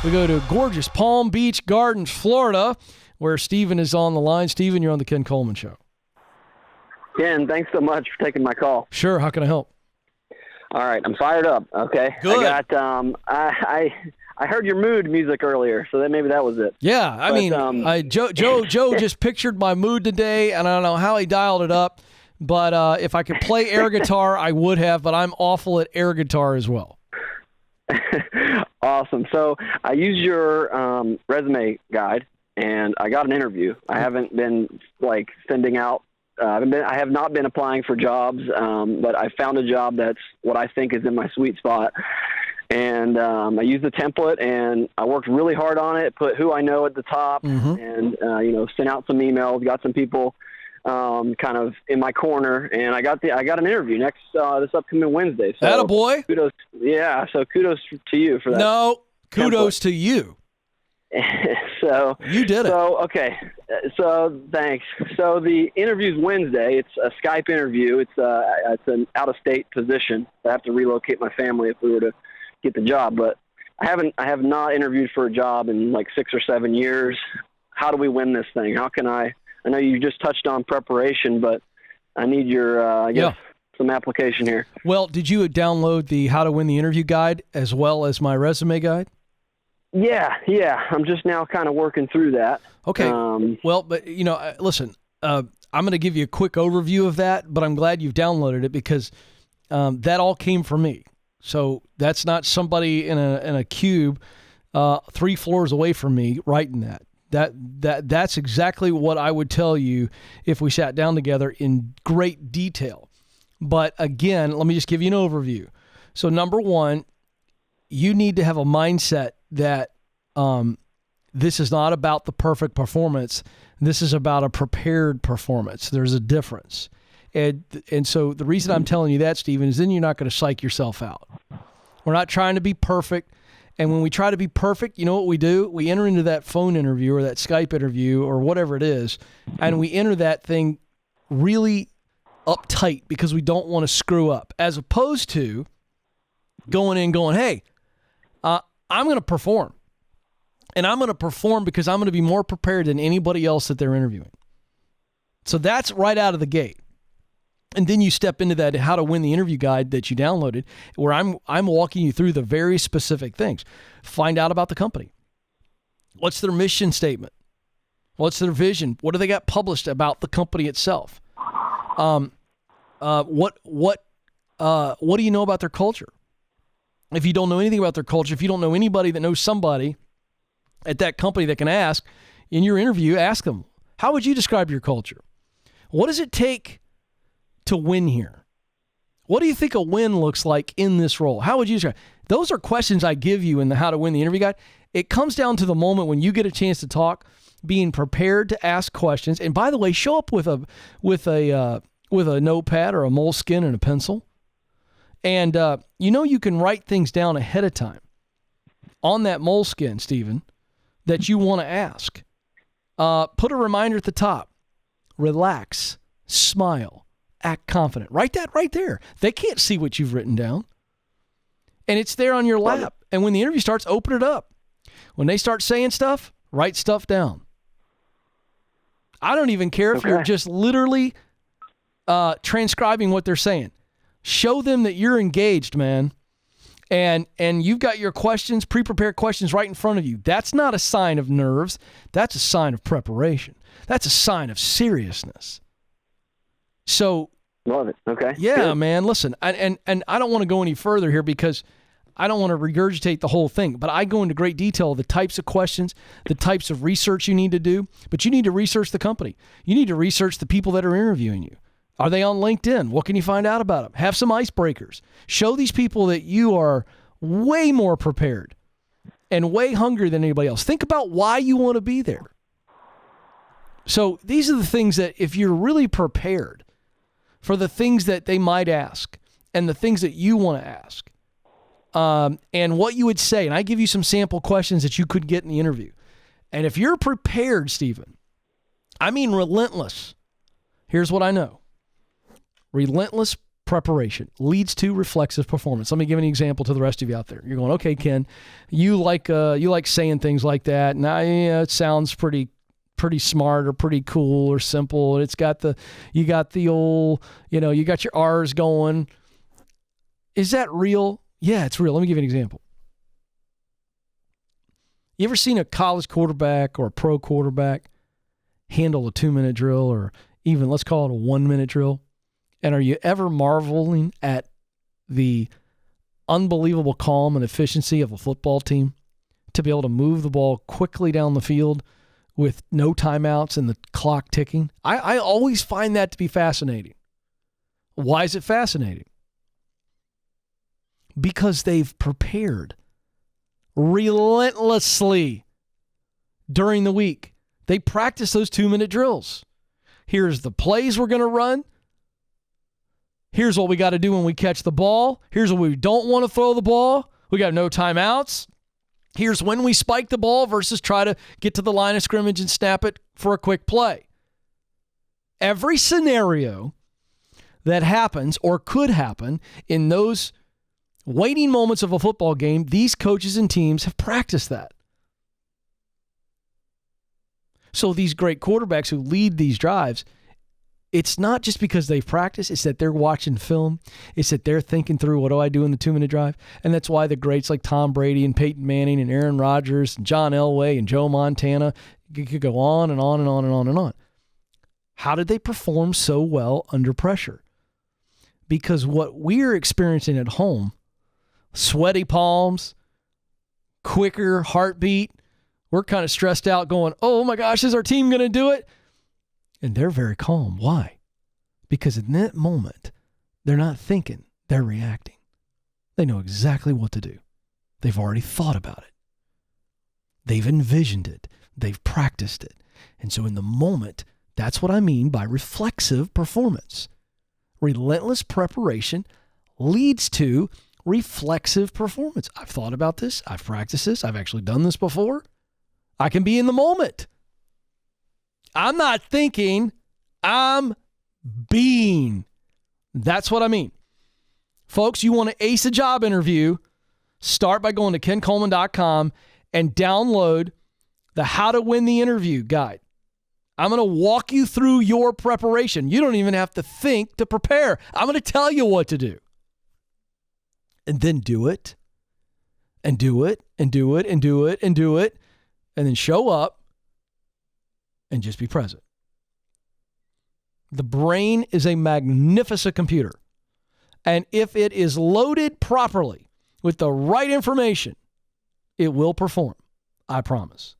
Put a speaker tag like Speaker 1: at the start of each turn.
Speaker 1: We go to gorgeous Palm Beach Gardens, Florida, where Stephen is on the line. Stephen, you're on the Ken Coleman Show.
Speaker 2: Ken, thanks so much for taking my call.
Speaker 1: Sure. How can I help?
Speaker 2: All right, I'm fired up. Okay.
Speaker 1: Good.
Speaker 2: I got I heard your mood music earlier, so maybe that was it.
Speaker 1: Yeah, Joe just pictured my mood today, and I don't know how he dialed it up, but if I could play air guitar, I would have, but I'm awful at air guitar as well.
Speaker 2: Awesome. So I used your resume guide, and I got an interview. I haven't been sending out. I have not been applying for jobs, but I found a job that's what I think is in my sweet spot. And I used the template, and I worked really hard on it. Put who I know at the top, and sent out some emails. Got some people kind of in my corner, and I got an interview next this upcoming Wednesday. So
Speaker 1: attaboy.
Speaker 2: Kudos, yeah. So kudos to you for that.
Speaker 1: No, kudos to you.
Speaker 2: So
Speaker 1: you did it.
Speaker 2: So okay. So thanks. So the interview's Wednesday. It's a Skype interview. It's an out-of-state position. I have to relocate my family if we were to get the job, but I have not interviewed for a job in like 6 or 7 years. How do we win this thing? How can I know you just touched on preparation, but I need your some application here. Well,
Speaker 1: did you download the How to Win the Interview guide as well as my resume guide?
Speaker 2: Yeah. I'm just now kind of working through that.
Speaker 1: Okay. But listen, I'm going to give you a quick overview of that, but I'm glad you've downloaded it because that all came from me. So that's not somebody in a cube 3 floors away from me writing that. That's exactly what I would tell you if we sat down together in great detail. But again, let me just give you an overview. So number one, you need to have a mindset that this is not about the perfect performance. This is about a prepared performance. There's a difference. And so the reason I'm telling you that, Stephen, is then you're not going to psych yourself out. We're not trying to be perfect. And when we try to be perfect, you know what we do? We enter into that phone interview or that Skype interview or whatever it is, and we enter that thing really uptight because we don't want to screw up, as opposed to going in going, hey, I'm going to perform. And I'm going to perform because I'm going to be more prepared than anybody else that they're interviewing. So that's right out of the gate. And then you step into that How to Win the Interview guide that you downloaded, where I'm walking you through the very specific things. Find out about the company. What's their mission statement? What's their vision? What do they got published about the company itself? What do you know about their culture? If you don't know anything about their culture, if you don't know anybody that knows somebody at that company that can ask, in your interview, ask them, how would you describe your culture? What does it take to win here? What do you think a win looks like in this role? How would you describe? Those are questions I give you in the How to Win the Interview guide. It comes down to the moment when you get a chance to talk, being prepared to ask questions. And by the way, show up with a notepad or a moleskin and a pencil. And you can write things down ahead of time on that moleskin, Stephen, that you want to ask. Put a reminder at the top. Relax, smile, act confident. Write that right there. They can't see what you've written down. And it's there on your lap. And when the interview starts, open it up. When they start saying stuff, write stuff down. I don't even care if you're just literally transcribing what they're saying. Show them that you're engaged, man. And you've got your questions, pre-prepared questions right in front of you. That's not a sign of nerves. That's a sign of preparation. That's a sign of seriousness. So,
Speaker 2: love it. Okay.
Speaker 1: Yeah,
Speaker 2: good.
Speaker 1: Man. Listen, and I don't want to go any further here because I don't want to regurgitate the whole thing, but I go into great detail of the types of questions, the types of research you need to do, but you need to research the company. You need to research the people that are interviewing you. Are they on LinkedIn? What can you find out about them? Have some icebreakers. Show these people that you are way more prepared and way hungrier than anybody else. Think about why you want to be there. So these are the things that if you're really prepared for the things that they might ask and the things that you want to ask, and what you would say, and I give you some sample questions that you could get in the interview. And if you're prepared, Stephen, I mean relentless, here's what I know. Relentless preparation leads to reflexive performance. Let me give an example to the rest of you out there. You're going, okay, Ken, you like saying things like that. Now, it sounds pretty smart or pretty cool or simple. And you got your R's going. Is that real? Yeah, it's real. Let me give you an example. You ever seen a college quarterback or a pro quarterback handle a 2-minute drill, or even let's call it a 1-minute drill? And are you ever marveling at the unbelievable calm and efficiency of a football team to be able to move the ball quickly down the field with no timeouts and the clock ticking? I always find that to be fascinating. Why is it fascinating? Because they've prepared relentlessly during the week. They practice those 2-minute drills. Here's the plays we're going to run. Here's what we got to do when we catch the ball. Here's what we don't want to throw the ball. We got no timeouts. Here's when we spike the ball versus try to get to the line of scrimmage and snap it for a quick play. Every scenario that happens or could happen in those waiting moments of a football game, these coaches and teams have practiced that. So these great quarterbacks who lead these drives, it's not just because they've practiced. It's that they're watching film. It's that they're thinking through, what do I do in the 2-minute drive? And that's why the greats like Tom Brady and Peyton Manning and Aaron Rodgers and John Elway and Joe Montana, you could go on and on and on and on and on. How did they perform so well under pressure? Because what we're experiencing at home, sweaty palms, quicker heartbeat, we're kind of stressed out going, oh my gosh, is our team going to do it? And they're very calm. Why? Because in that moment, they're not thinking, they're reacting. They know exactly what to do. They've already thought about it. They've envisioned it. They've practiced it. And so in the moment, that's what I mean by reflexive performance. Relentless preparation leads to reflexive performance. I've thought about this. I've practiced this. I've actually done this before. I can be in the moment. I'm not thinking, I'm being. That's what I mean. Folks, you want to ace a job interview, start by going to kencoleman.com and download the How to Win the Interview guide. I'm going to walk you through your preparation. You don't even have to think to prepare. I'm going to tell you what to do. And then do it, and do it, and do it, and do it, and do it, and then show up and just be present. The brain is a magnificent computer. And if it is loaded properly with the right information, it will perform. I promise.